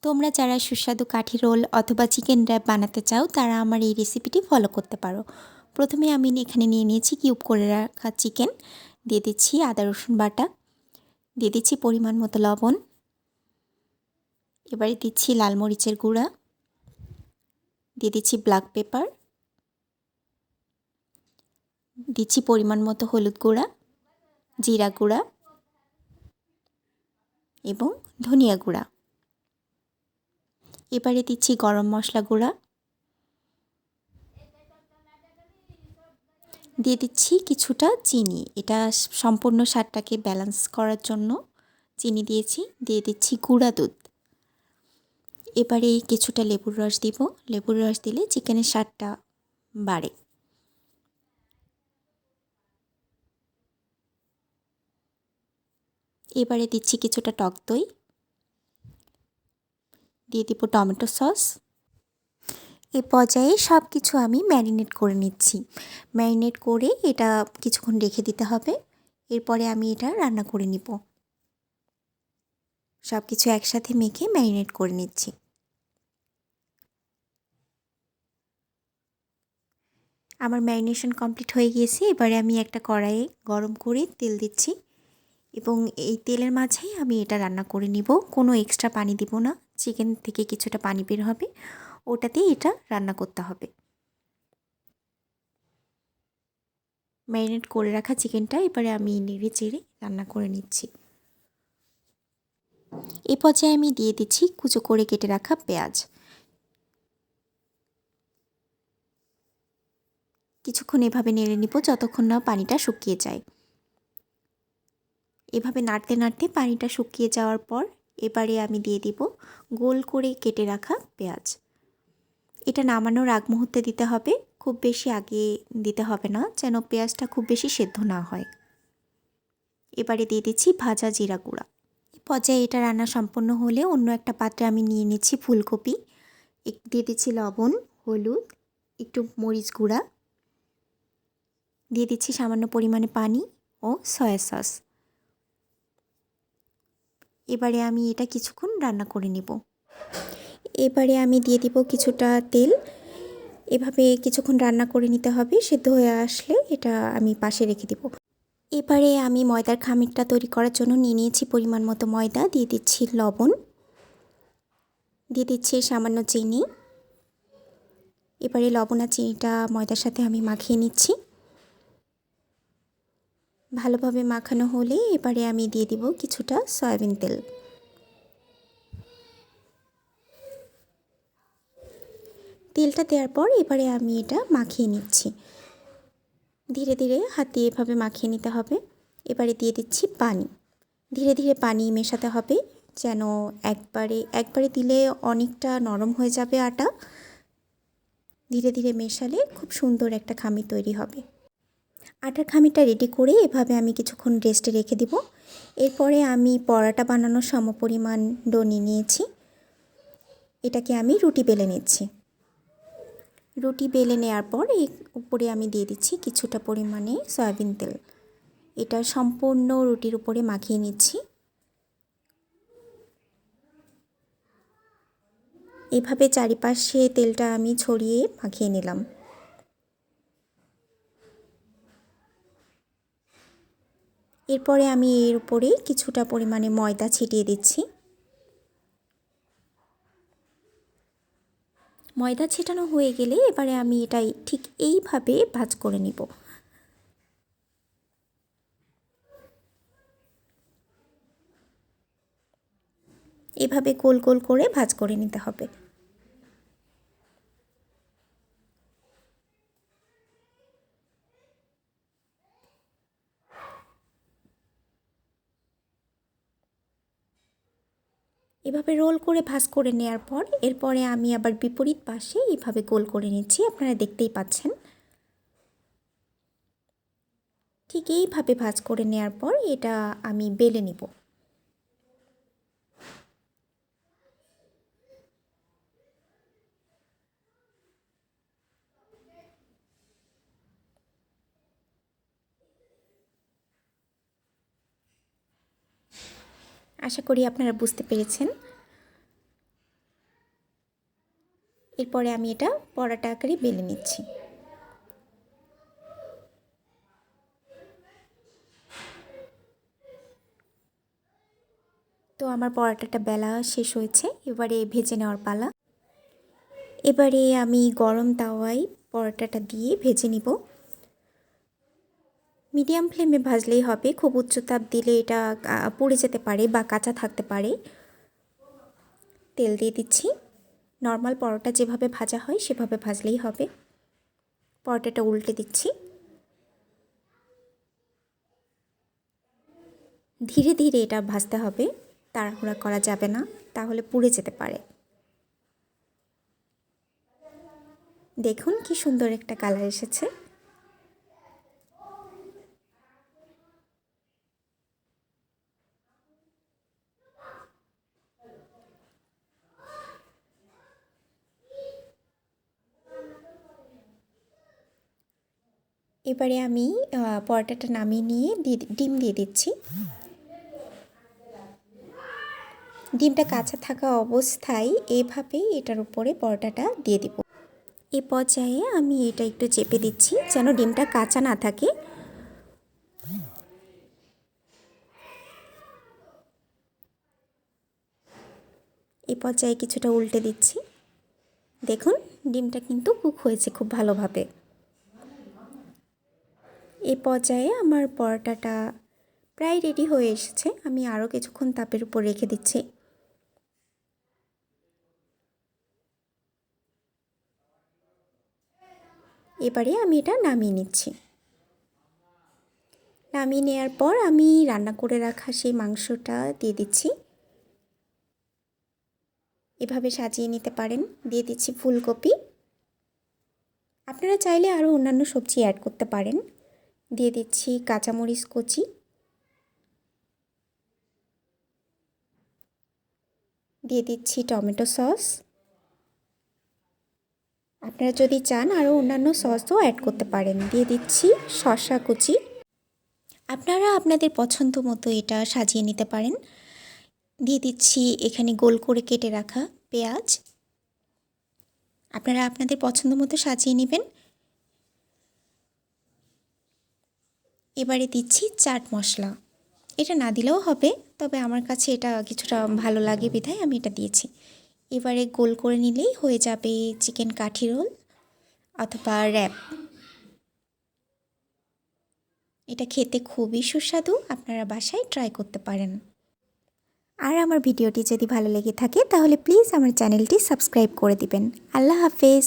তোমরা যারা সুস্বাদু কাঠি রোল অথবা চিকেন র্যাপ বানাতে চাও তারা আমার এই রেসিপিটি ফলো করতে পারো। প্রথমে আমি এখানে নিয়ে নিয়েছি কিউব করে রাখা চিকেন, দিয়ে দিচ্ছি আদা রসুন বাটা, দিয়ে দিচ্ছি পরিমাণ মতো লবণ, এবারে দিচ্ছি লাল মরিচের গুঁড়া, দিয়ে দিচ্ছি ব্ল্যাক পেপার, দিচ্ছি পরিমাণ মতো হলুদ গুঁড়া, জিরা গুঁড়া এবং ধনিয়া গুঁড়া। এবারে দিচ্ছি গরম মশলা গুঁড়া, দিয়ে দিচ্ছি কিছুটা চিনি, এটা সম্পূর্ণ স্বাদটাকে ব্যালেন্স করার জন্য চিনি দিয়েছি। দিয়ে দিচ্ছি গুঁড়া দুধ। এবারে কিছুটা লেবুর রস দিব, লেবুর রস দিলে চিকেনের স্বাদটা বাড়ে। এবারে দিচ্ছি কিছুটা টক দই, দিয়ে দিব টমেটো সস। এ পর্যায়ে সব কিছু আমি ম্যারিনেট করে নিচ্ছি। ম্যারিনেট করে এটা কিছুক্ষণ রেখে দিতে হবে। এরপরে আমি এটা রান্না করে নিব। সব কিছু একসাথে মেখে ম্যারিনেট করে নিচ্ছি। আমার ম্যারিনেশন কমপ্লিট হয়ে গিয়েছে। এবারে আমি একটা কড়াইয়ে গরম করে তেল দিচ্ছি এবং এই তেলের মাঝেই আমি এটা রান্না করে নিব। কোনো এক্সট্রা পানি দিব না, চিকেন থেকে কিছুটা পানি বের হবে, ওটাতেই এটা রান্না করতে হবে। ম্যারিনেট করে রাখা চিকেনটা এবারে আমি নেড়ে চেড়ে রান্না করে নিচ্ছি। এই পর্যায়ে আমি দিয়ে দিচ্ছি কুচো করে কেটে রাখা পেঁয়াজ। কিছুক্ষণ এভাবে নেড়ে নিব যতক্ষণ না পানিটা শুকিয়ে যায়। এভাবে নাড়তে নাড়তে পানিটা শুকিয়ে যাওয়ার পর এবারে আমি দিয়ে দিব গোল করে কেটে রাখা পেঁয়াজ। এটা নামানোর আগ মুহূর্তে দিতে হবে, খুব বেশি আগে দিতে হবে না, যেন পেঁয়াজটা খুব বেশি সেদ্ধ না হয়। এবারে দিয়ে দিচ্ছি ভাজা জিরা গুঁড়া। এই পর্যায়ে এটা রান্না সম্পন্ন হলে অন্য একটা পাত্রে আমি নিয়ে নিচ্ছি ফুলকপি, দিয়ে দিচ্ছি লবণ, হলুদ, একটু মরিচ গুঁড়া, দিয়ে দিচ্ছি সামান্য পরিমাণে পানি ও সয়া সস। এবারে আমি এটা কিছুক্ষণ রান্না করে নেব। এবারে আমি দিয়ে দিব কিছুটা তেল। এভাবে কিছুক্ষণ রান্না করে নিতে হবে। সেদ্ধ হয়ে আসলে এটা আমি পাশে রেখে দিব। এবারে আমি ময়দার খামিরটা তৈরি করার জন্য নিয়ে নিয়েছি পরিমাণ মতো ময়দা, দিয়ে দিচ্ছি লবণ, দিয়ে দিচ্ছি সামান্য চিনি। এবারে লবণ আর চিনিটা ময়দার সাথে আমি মাখিয়ে নিচ্ছি। ভালোভাবে মাখানো হলে এবারে আমি দিয়ে দিব কিছুটা সয়াবিন তেল। তেলটা দেওয়ার পর এবারে আমি এটা মাখিয়ে নিচ্ছি। ধীরে ধীরে হাত দিয়ে এভাবে মাখিয়ে নিতে হবে। এবারে দিয়ে দিচ্ছি পানি। ধীরে ধীরে পানি মেশাতে হবে, যেন একবারে দিলে অনেকটা নরম হয়ে যাবে আটা। ধীরে ধীরে মেশালে খুব সুন্দর একটা খামির তৈরি হবে। আটার খামিরটা রেডি করে এভাবে আমি কিছুক্ষণ রেস্টে রেখে দিব। এরপরে আমি পরোটা বানানোর সমপরিমাণ ডো নিয়ে নিয়েছি। এটাকে আমি রুটি বেলে নিচ্ছি। রুটি বেলে নেওয়ার পর এর উপরে আমি দিয়ে দিচ্ছি কিছুটা পরিমাণে সয়াবিন তেল। এটা সম্পূর্ণ রুটির উপরে মাখিয়ে নিচ্ছি। এভাবে চারিপাশে তেলটা আমি ছড়িয়ে মাখিয়ে নিলাম। এরপরে আমি এর উপরে কিছুটা পরিমাণে ময়দা ছিটিয়ে দিচ্ছি। ময়দা ছেটানো হয়ে গেলে এবারে আমি এটা ঠিক এইভাবে ভাঁজ করে নিব। এভাবে গোল গোল করে ভাঁজ করে নিতে হবে। এভাবে রোল করে ভাঁজ করে নেওয়ার পর এরপরে আমি আবার বিপরীত পাশে এইভাবে গোল করে নিচ্ছি। আপনারা দেখতেই পাচ্ছেন। ঠিক এইভাবে ভাঁজ করে নেওয়ার পর এটা আমি বেলে নিব। আশা করি আপনারা বুঝতে পেরেছেন। এরপরে আমি এটা পরোটা আকারে বেলে নিচ্ছি। তো আমার পরোটাটা বেলা শেষ হয়েছে, এবারে ভেজে নেওয়ার পালা। এবারে আমি গরম তাওয়ায় পরোটাটা দিয়ে ভেজে নিব। মিডিয়াম ফ্লেমে ভাজলেই হবে, খুব উচ্চ তাপ দিলে এটা পুড়ে যেতে পারে বা কাঁচা থাকতে পারে। তেল দিয়ে দিচ্ছি, নর্মাল পরোটা যেভাবে ভাজা হয় সেভাবে ভাজলেই হবে। পরোটাটা উল্টে দিচ্ছি। ধীরে ধীরে এটা ভাজতে হবে, তাড়াহুড়া করা যাবে না, তাহলে পুড়ে যেতে পারে। দেখুন কি সুন্দর একটা কালার এসেছে। এবারে আমি পরোটাটা নামিয়ে নিয়ে ডিম দিয়ে দিচ্ছি। ডিমটা কাঁচা থাকা অবস্থায় এইভাবেই এটার উপরে পরোটাটা দিয়ে দিব। এই পর্যায়ে আমি এটা একটু চেপে দিচ্ছি যেন ডিমটা কাঁচা না থাকে। এই পর্যায়ে কিছুটা উল্টে দিচ্ছি। দেখুন ডিমটা কিন্তু কুক হয়েছে খুব ভালোভাবে। এই পর্যায়ে আমার পরোটাটা প্রায় রেডি হয়ে এসেছে। আমি আরও কিছুক্ষণ তাপের উপর রেখে দিচ্ছি। এবারে আমি এটা নামিয়ে নিচ্ছি। নামিয়ে নেওয়ার পর আমি রান্না করে রাখা সেই মাংসটা দিয়ে দিচ্ছি। এভাবে সাজিয়ে নিতে পারেন। দিয়ে দিচ্ছি ফুলকপি, আপনারা চাইলে আরও অন্যান্য সবজি অ্যাড করতে পারেন। দিয়ে দিচ্ছি কাঁচামরিচ কুচি, দিয়ে দিচ্ছি টমেটো সস। আপনারা যদি চান আরও অন্যান্য সসও অ্যাড করতে পারেন। দিয়ে দিচ্ছি শসা কুচি। আপনারা আপনাদের পছন্দ মতো এটা সাজিয়ে নিতে পারেন। দিয়ে দিচ্ছি এখানে গোল করে কেটে রাখা পেঁয়াজ। আপনারা আপনাদের পছন্দ মতো সাজিয়ে নেবেন। এবারে দিচ্ছি চাট মশলা। এটা না দিলেও হবে, তবে আমার কাছে এটা কিছুটা ভালো লাগে বিধায় আমি এটা দিয়েছি। এবারে গোল করে নিলেই হয়ে যাবে চিকেন কাঠি রোল অথবা র্যাপ। এটা খেতে খুবই সুস্বাদু, আপনারা বাসায় ট্রাই করতে পারেন। আর আমার ভিডিওটি যদি ভালো লেগে থাকে তাহলে প্লিজ আমার চ্যানেলটি সাবস্ক্রাইব করে দিবেন। আল্লাহ হাফেজ।